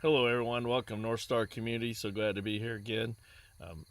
Hello, everyone. Welcome, NorthStar community. So glad to be here again.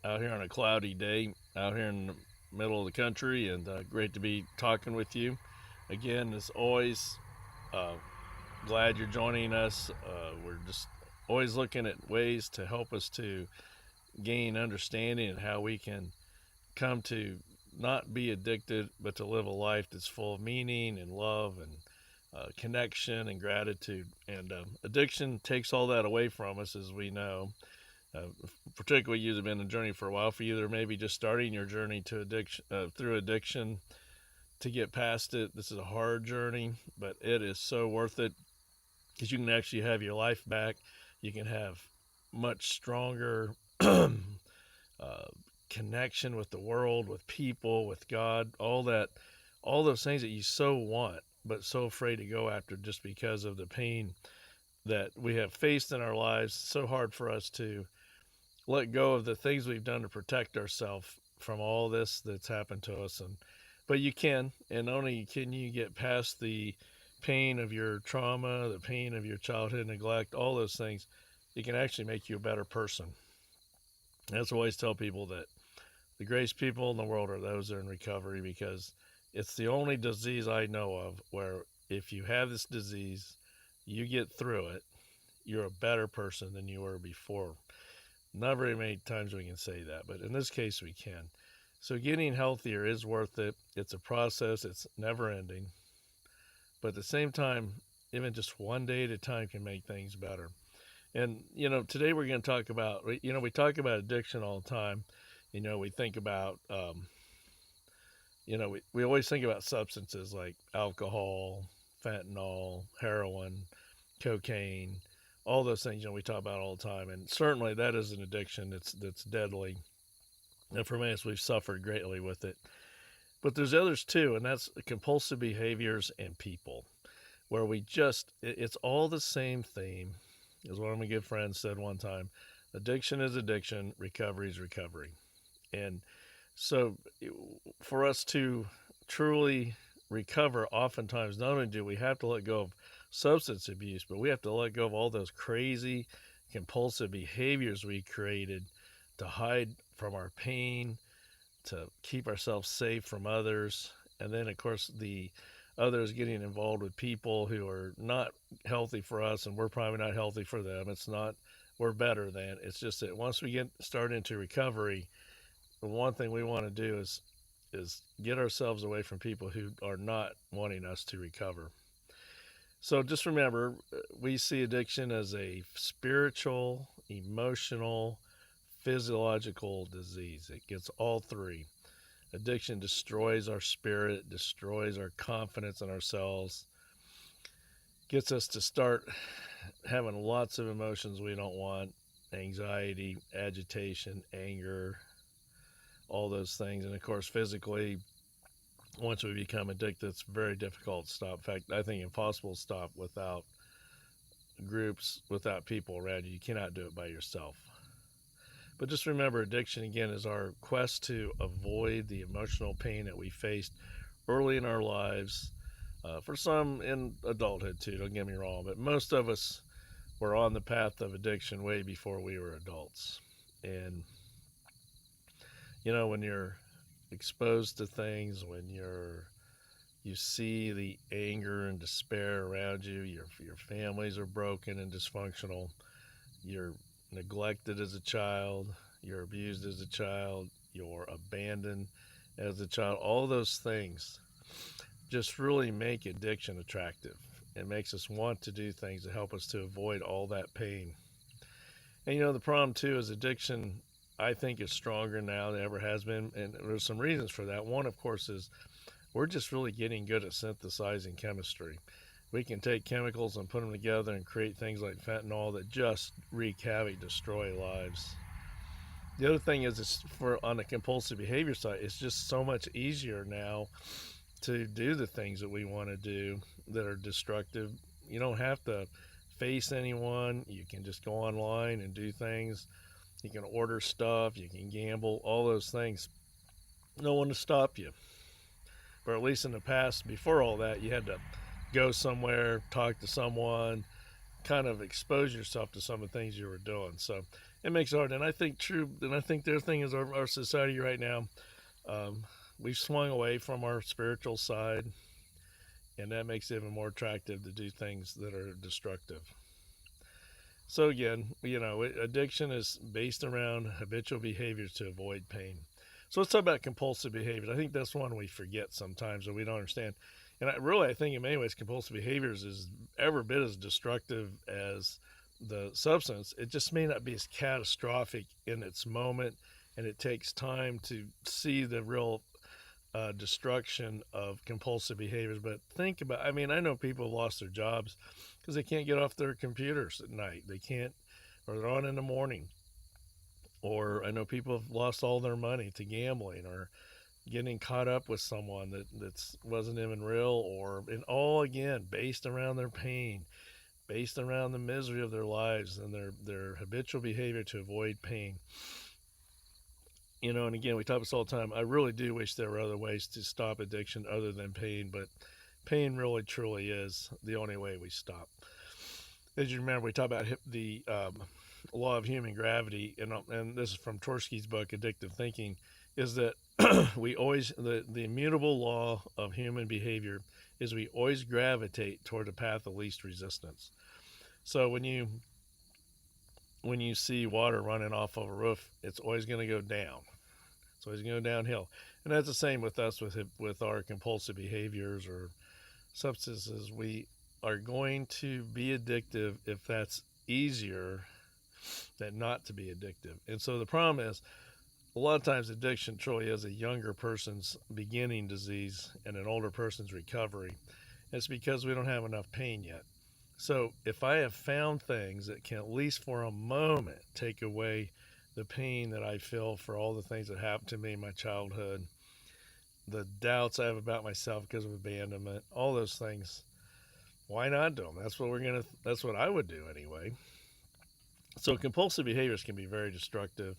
Out here on a cloudy day, out here in the middle of the country, and great to be talking with you. Again, as always, uh, glad you're joining us. We're just always looking at ways to help us to gain understanding and how we can come to not be addicted, but to live a life that's full of meaning and love and connection and gratitude. And addiction takes all that away from us, as we know. Uh, Particularly, you've been on a journey for a while. For you, there may be just starting your journey to addiction through addiction to get past it. This is a hard journey, but it is so worth it because you can actually have your life back. You can have much stronger connection with the world, with people, with God, all that, all those things that you so want, but so afraid to go after just because of the pain that we have faced in our lives. It's so hard for us to let go of the things we've done to protect ourselves from all this that's happened to us. But you can, and only can you get past the pain of your trauma, the pain of your childhood neglect, all those things. It can actually make you a better person. That's why I always tell people that the greatest people in the world are those that are in recovery, because it's the only disease I know of where if you have this disease, you get through it, you're a better person than you were before. Not very many times we can say that, but in this case we can. So getting healthier is worth it. It's a process, it's never ending. But at the same time, even just one day at a time can make things better. And, today we're going to talk about, we talk about addiction all the time. We think about, we always think about substances like alcohol, fentanyl, heroin, cocaine, all those things, we talk about all the time. And certainly that is an addiction that's deadly. And for many of us, we've suffered greatly with it. But there's others too, and that's compulsive behaviors and people, where it's all the same theme. As one of my good friends said one time, addiction is addiction, recovery is recovery. And so for us to truly recover, oftentimes, not only do we have to let go of substance abuse, but we have to let go of all those crazy, compulsive behaviors we created to hide from our pain, to keep ourselves safe from others. And then, of course, the others getting involved with people who are not healthy for us, and we're probably not healthy for them. It's not we're better than. It's just that once we start into recovery, the one thing we want to do is get ourselves away from people who are not wanting us to recover. So just remember, we see addiction as a spiritual, emotional, physiological disease. It gets all three. Addiction destroys our spirit, destroys our confidence in ourselves, gets us to start having lots of emotions we don't want: anxiety, agitation, anger, all those things. And of course, physically, once we become addicted, it's very difficult to stop. In fact, I think impossible to stop without groups, without people around you. You cannot do it by yourself. But just remember, addiction, again, is our quest to avoid the emotional pain that we faced early in our lives. For some in adulthood, too, don't get me wrong. But most of us were on the path of addiction way before we were adults. And, when you're exposed to things, when you see the anger and despair around you, your families are broken and dysfunctional, you're neglected as a child, you're abused as a child, you're abandoned as a child, all those things just really make addiction attractive. It makes us want to do things to help us to avoid all that pain. And the problem too is addiction, I think, is stronger now than it ever has been. And there's some reasons for that. One, of course, is we're just really getting good at synthesizing chemistry. We can take chemicals and put them together and create things like fentanyl that just wreak havoc, destroy lives. The other thing is, on the compulsive behavior side, it's just so much easier now to do the things that we want to do that are destructive. You don't have to face anyone. You can just go online and do things. You can order stuff. You can gamble. All those things. No one to stop you. Or at least in the past, before all that, you had to go somewhere, talk to someone, kind of expose yourself to some of the things you were doing. So it makes it hard. And I think the other thing is our society right now, um, we've swung away from our spiritual side, and that makes it even more attractive to do things that are destructive. So again, addiction is based around habitual behaviors to avoid pain. So let's talk about compulsive behaviors. I think that's one we forget sometimes or we don't understand. And I think in many ways, compulsive behaviors is every bit as destructive as the substance. It just may not be as catastrophic in its moment, and it takes time to see the real destruction of compulsive behaviors. But think about, I mean, I know people have lost their jobs because they can't get off their computers at night. They can't, or they're on in the morning. Or I know people have lost all their money to gambling or getting caught up with someone that wasn't even real, or and all again based around their pain, based around the misery of their lives and their habitual behavior to avoid pain. And again, we talk about this all the time. I really do wish there were other ways to stop addiction other than pain, but pain really truly is the only way we stop. As you remember, we talk about the law of human gravity, and this is from Tversky's book, Addictive Thinking, is that we always, the immutable law of human behavior is we always gravitate toward the path of least resistance. So when you see water running off of a roof, it's always going to go down. It's always going to go downhill. And that's the same with us with our compulsive behaviors or substances. We are going to be addictive if that's easier than not to be addictive. And so the problem is, a lot of times addiction truly is a younger person's beginning disease and an older person's recovery. It's because we don't have enough pain yet. So if I have found things that can at least for a moment take away the pain that I feel for all the things that happened to me in my childhood, the doubts I have about myself because of abandonment, all those things, why not do them? That's what I would do anyway. So compulsive behaviors can be very destructive.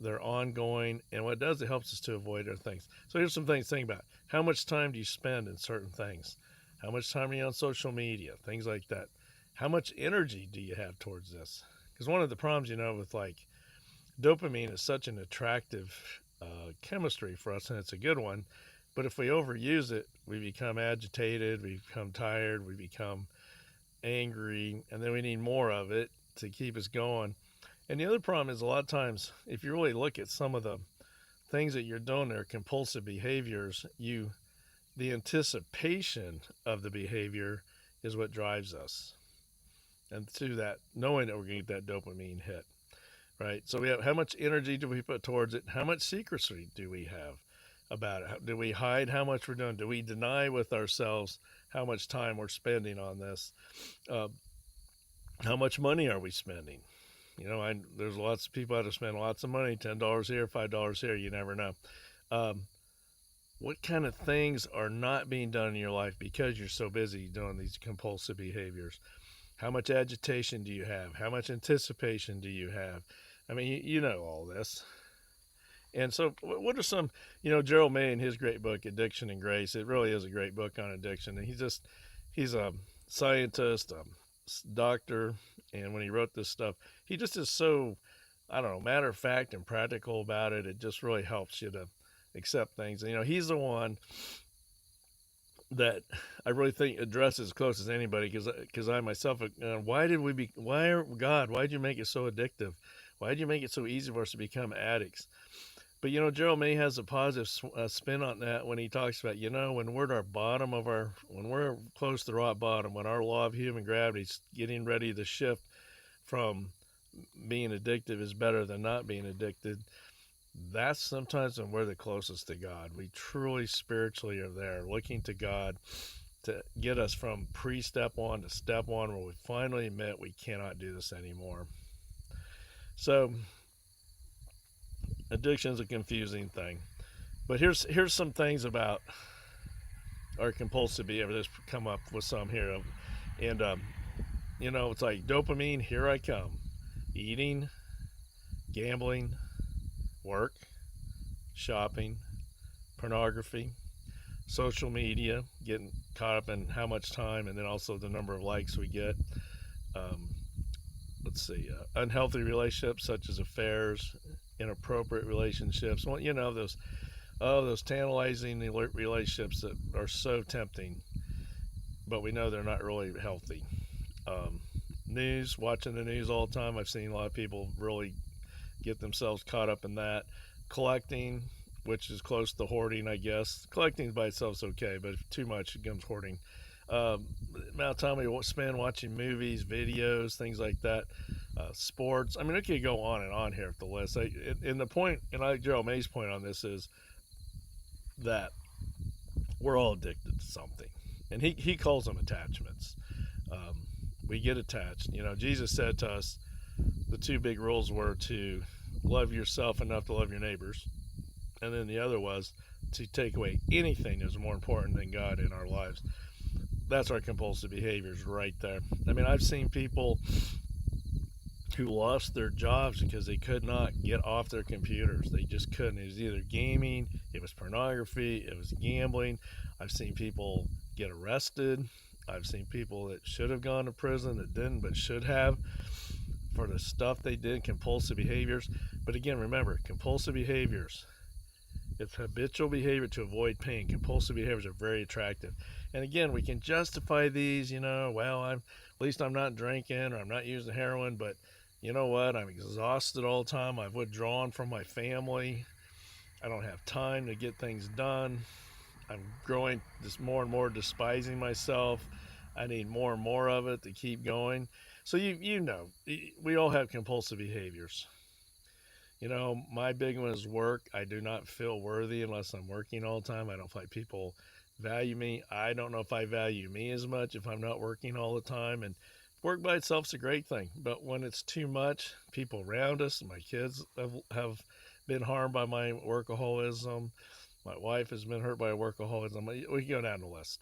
They're ongoing, and what it does, it helps us to avoid other things. So here's some things to think about. How much time do you spend in certain things? How much time are you on social media? Things like that. How much energy do you have towards this? Because one of the problems, with like dopamine is such an attractive chemistry for us, and it's a good one. But if we overuse it, we become agitated, we become tired, we become angry, and then we need more of it to keep us going. And the other problem is a lot of times, if you really look at some of the things that you're doing, there, compulsive behaviors, the anticipation of the behavior is what drives us. And to that, knowing that we're going to get that dopamine hit, right? So we have, how much energy do we put towards it? How much secrecy do we have about it? Do we hide how much we're doing? Do we deny with ourselves how much time we're spending on this? How much money are we spending? There's lots of people out there spend lots of money, $10 here, $5 here. You never know. What kind of things are not being done in your life because you're so busy doing these compulsive behaviors? How much agitation do you have? How much anticipation do you have? I mean, you know all this. And so, what are some, Gerald May in his great book, Addiction and Grace, it really is a great book on addiction. And he's a scientist, a doctor, and when he wrote this stuff, he just is so, I don't know, matter of fact and practical about it. It just really helps you to accept things. And, he's the one that I really think addresses as close as anybody, because I myself, why did you make it so addictive? Why did you make it so easy for us to become addicts? But Gerald May has a positive spin on that when he talks about, when we're at our bottom when we're close to the rock bottom, when our law of human gravity is getting ready to shift from being addictive is better than not being addicted, that's sometimes when we're the closest to God. We truly spiritually are there, looking to God to get us from pre-step one to step one, where we finally admit we cannot do this anymore. So addiction is a confusing thing, but here's some things about our compulsive behavior. Let's come up with some here, and it's like dopamine. Here I come, eating, gambling, work, shopping, pornography, social media, getting caught up in how much time, and then also the number of likes we get. let's see, unhealthy relationships such as affairs, inappropriate relationships. Well, those tantalizing relationships that are so tempting, but we know they're not really healthy. Um, News, watching the news all the time. I've seen a lot of people really get themselves caught up in that. Collecting, which is close to hoarding, I guess. Collecting by itself is okay, but if too much, it becomes hoarding. The amount of time we spend watching movies, videos, things like that, sports. I mean, it could go on and on here with the list. And the point, and I like Joe May's point on this, is that we're all addicted to something. And he calls them attachments. Um, we get attached. Jesus said to us, the two big rules were to love yourself enough to love your neighbors, and then the other was to take away anything that's more important than God in our lives. That's our compulsive behaviors right there. I mean, I've seen people who lost their jobs because they could not get off their computers. They just couldn't. It was either gaming, it was pornography, it was gambling. I've seen people get arrested. I've seen people that should have gone to prison that didn't but should have for the stuff they did, compulsive behaviors. But again, remember, compulsive behaviors, it's habitual behavior to avoid pain. Compulsive behaviors are very attractive. And again, we can justify these, well, at least I'm not drinking or I'm not using heroin, but you know what? I'm exhausted all the time. I've withdrawn from my family. I don't have time to get things done. I'm growing just more and more despising myself. I need more and more of it to keep going. So we all have compulsive behaviors. My big one is work. I do not feel worthy unless I'm working all the time. I don't feel like people value me. I don't know if I value me as much if I'm not working all the time. And work by itself is a great thing. But when it's too much, people around us, my kids have been harmed by my workaholism. My wife has been hurt by workaholism. We can go down the list.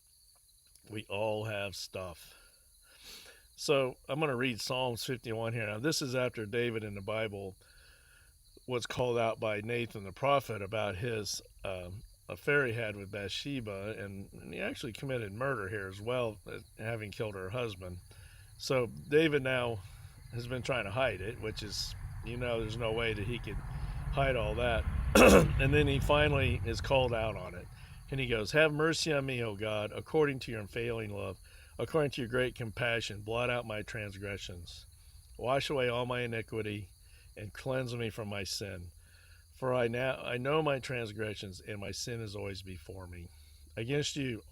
We all have stuff. So I'm going to read Psalms 51 here. Now, this is after David in the Bible was called out by Nathan the prophet about his affair he had with Bathsheba, and he actually committed murder here as well, having killed her husband. So David now has been trying to hide it, which is, there's no way that he could hide all that. And then he finally is called out on it. And he goes, "Have mercy on me, O God, according to your unfailing love, according to your great compassion, blot out my transgressions. Wash away all my iniquity and cleanse me from my sin. For I know my transgressions, and my sin is always before me. Against you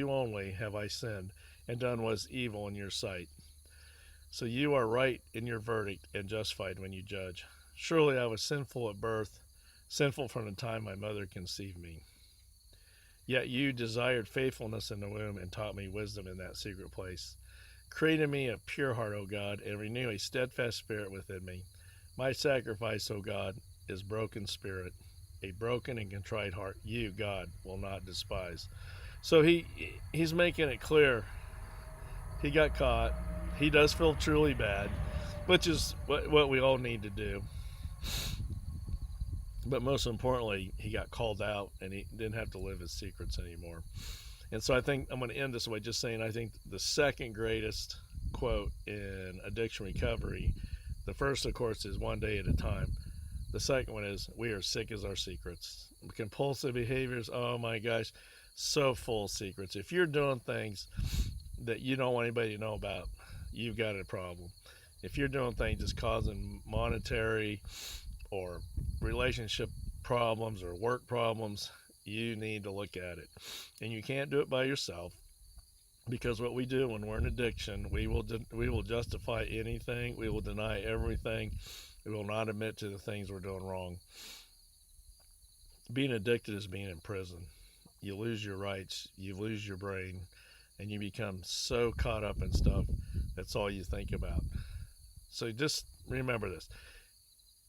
only have I sinned, and done what is evil in your sight. So you are right in your verdict, and justified when you judge. Surely I was sinful at birth, sinful from the time my mother conceived me. Yet you desired faithfulness in the womb, and taught me wisdom in that secret place. Create in me a pure heart, O God, and renew a steadfast spirit within me. My sacrifice, O God, is broken spirit, a broken and contrite heart. You, God, will not despise." So he's making it clear he got caught. He does feel truly bad, which is what we all need to do. But most importantly, he got called out, and he didn't have to live his secrets anymore. And so I think I'm going to end this way just saying I think the second greatest quote in addiction recovery, the first, of course, is "one day at a time." The second one is "we are sick as our secrets." Compulsive behaviors, oh my gosh, so full of secrets. If you're doing things that you don't want anybody to know about, you've got a problem. If you're doing things that's causing monetary or relationship problems or work problems, you need to look at it. And you can't do it by yourself, because what we do when we're in addiction, we will justify anything, we will deny everything, we will not admit to the things we're doing wrong. Being addicted is being in prison. You lose your rights, you lose your brain, and you become so caught up in stuff that's all you think about. So just remember this.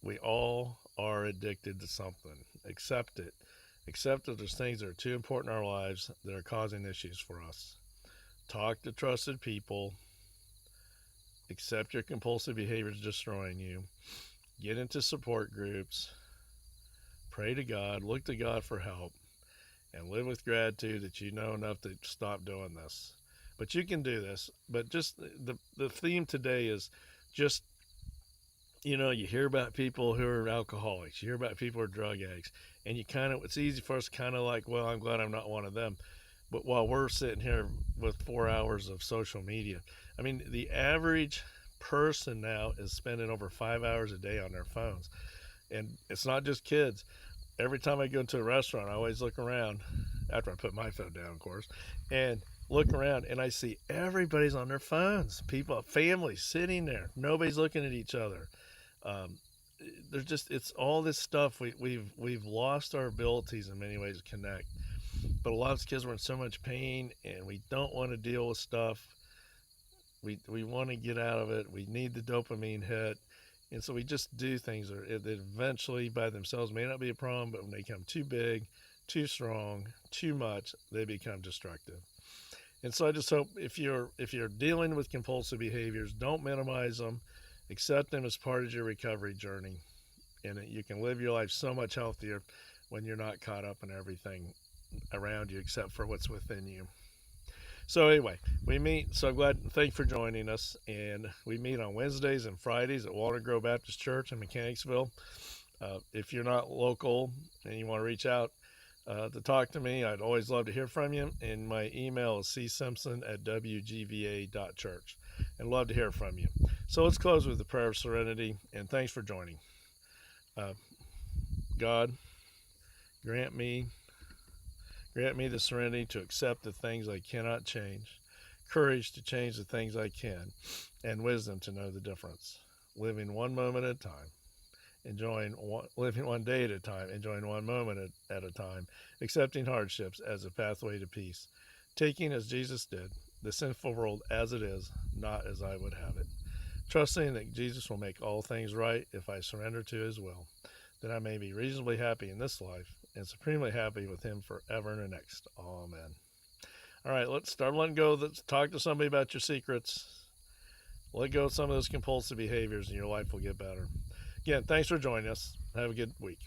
We all are addicted to something. Accept it. Accept that there's things that are too important in our lives that are causing issues for us. Talk to trusted people. Accept your compulsive behavior is destroying you. Get into support groups. Pray to God. Look to God for help. And live with gratitude that you know enough to stop doing this. but you can do this. But just the theme today is just, you hear about people who are alcoholics, you hear about people who are drug addicts, and it's easy for us to kind of like, well, I'm glad I'm not one of them. But while we're sitting here with 4 hours of social media, I mean, the average person now is spending over 5 hours a day on their phones. And it's not just kids. Every time I go into a restaurant, I always look around after I put my phone down, of course, and look around and I see everybody's on their phones. People, families sitting there, nobody's looking at each other. Um, there's just it's all this stuff. We've lost our abilities in many ways to connect. But a lot of kids were in so much pain, and we don't want to deal with stuff. We want to get out of it. We need the dopamine hit, and so we just do things that eventually by themselves may not be a problem, but when they become too big, too strong, too much, they become destructive. And so I just hope if you're dealing with compulsive behaviors, don't minimize them. Accept them as part of your recovery journey, and you can live your life so much healthier when you're not caught up in everything around you except for what's within you. So anyway, we meet. So glad. Thank you for joining us. And we meet on Wednesdays and Fridays at Walter Grove Baptist Church in Mechanicsville. If you're not local and you want to reach out to talk to me, I'd always love to hear from you. And my email is csimpson@wgva.church. And love to hear from you. So let's close with the prayer of serenity. And thanks for joining. God, grant me the serenity to accept the things I cannot change, courage to change the things I can, and wisdom to know the difference. Living one moment at a time, living one day at a time, enjoying one moment at a time, accepting hardships as a pathway to peace, taking as Jesus did the sinful world as it is, not as I would have it. Trusting that Jesus will make all things right if I surrender to his will, that I may be reasonably happy in this life and supremely happy with him forever and the next. Amen. All right, let's start letting go. Let's talk to somebody about your secrets. Let go of some of those compulsive behaviors and your life will get better. Again, thanks for joining us. Have a good week.